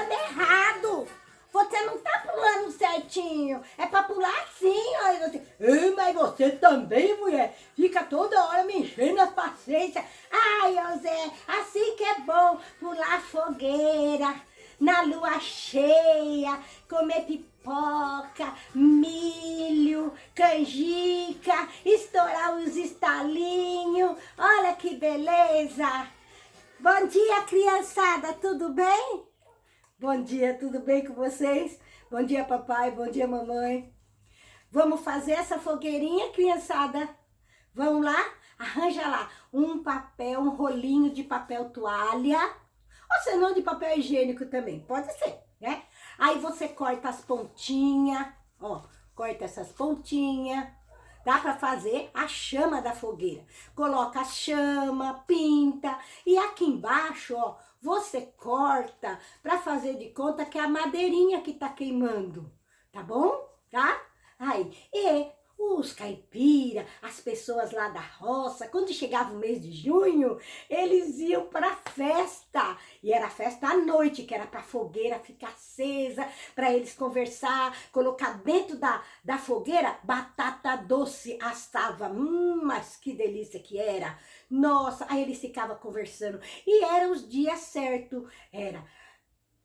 pulando errado. Você não tá pulando certinho. É pra pular assim, ó. E você, mas você também, mulher, fica toda hora me enchendo as paciências. Ai, ô Zé, assim que é bom pular fogueira, na lua cheia, comer pipoca, milho, canjica, estourar os estalinhos. Olha que beleza. Bom dia, criançada, tudo bem? Bom dia, tudo bem com vocês? Bom dia, papai, bom dia, mamãe. Vamos fazer essa fogueirinha, criançada? Vamos lá? Arranja lá um papel, um rolinho de papel toalha, ou se não, de papel higiênico também, pode ser, né? Aí você corta as pontinhas, ó, corta essas pontinhas. Dá para fazer a chama da fogueira. Coloca a chama, pinta. E aqui embaixo, ó, você corta para fazer de conta que é a madeirinha que tá queimando. Tá bom? Tá? Aí, e os caipira, as pessoas lá da roça, quando chegava o mês de junho, eles iam para festa. E era festa à noite, que era para fogueira ficar acesa, para eles conversar, colocar dentro da fogueira batata doce assava. Mas que delícia que era. Nossa, aí eles ficavam conversando. E eram os dias certos. Era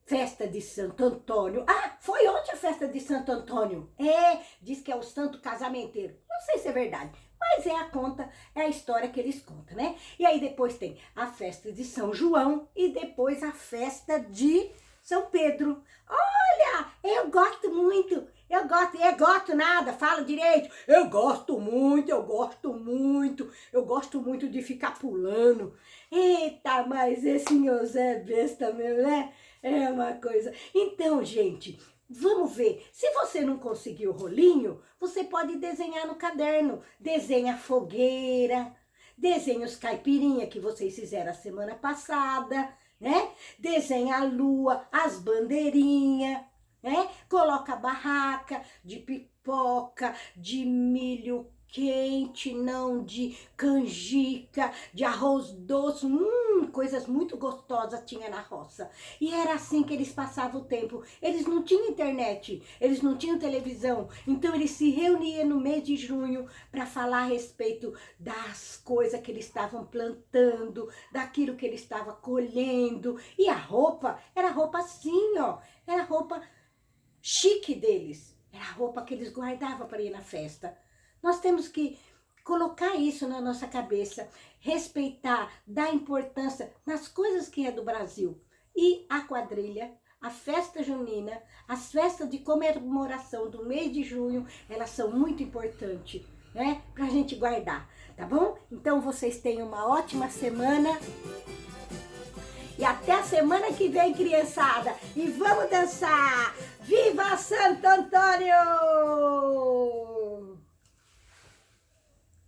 festa de Santo Antônio. Ah, foi ontem a festa de Santo Antônio. Diz que é o santo casamenteiro. Não sei se é verdade, mas é a história que eles contam, né? E aí depois tem a festa de São João e depois a festa de São Pedro. Olha, eu gosto muito. Eu gosto nada, fala direito. Eu gosto muito, eu gosto muito de ficar pulando. Eita, mas esse senhor Zé é besta mesmo, né? É uma coisa. Então, gente, vamos ver. Se você não conseguiu o rolinho, você pode desenhar no caderno. Desenha a fogueira, desenha os caipirinha que vocês fizeram a semana passada, né? Desenha a lua, as bandeirinhas, né? Coloca a barraca de pipoca, de milho quente, não de canjica, de arroz doce, coisas muito gostosas tinha na roça. E era assim que eles passavam o tempo. Eles não tinham internet, eles não tinham televisão, então eles se reuniam no mês de junho para falar a respeito das coisas que eles estavam plantando, daquilo que eles estavam colhendo. E a roupa era roupa assim, ó, era roupa chique deles, era a roupa que eles guardavam para ir na festa. Nós temos que colocar isso na nossa cabeça, respeitar, dar importância nas coisas que é do Brasil. E a quadrilha, a festa junina, as festas de comemoração do mês de junho, elas são muito importantes, né? Pra gente guardar, tá bom? Então vocês tenham uma ótima semana. E até a semana que vem, criançada. E vamos dançar! Viva Santo Antônio!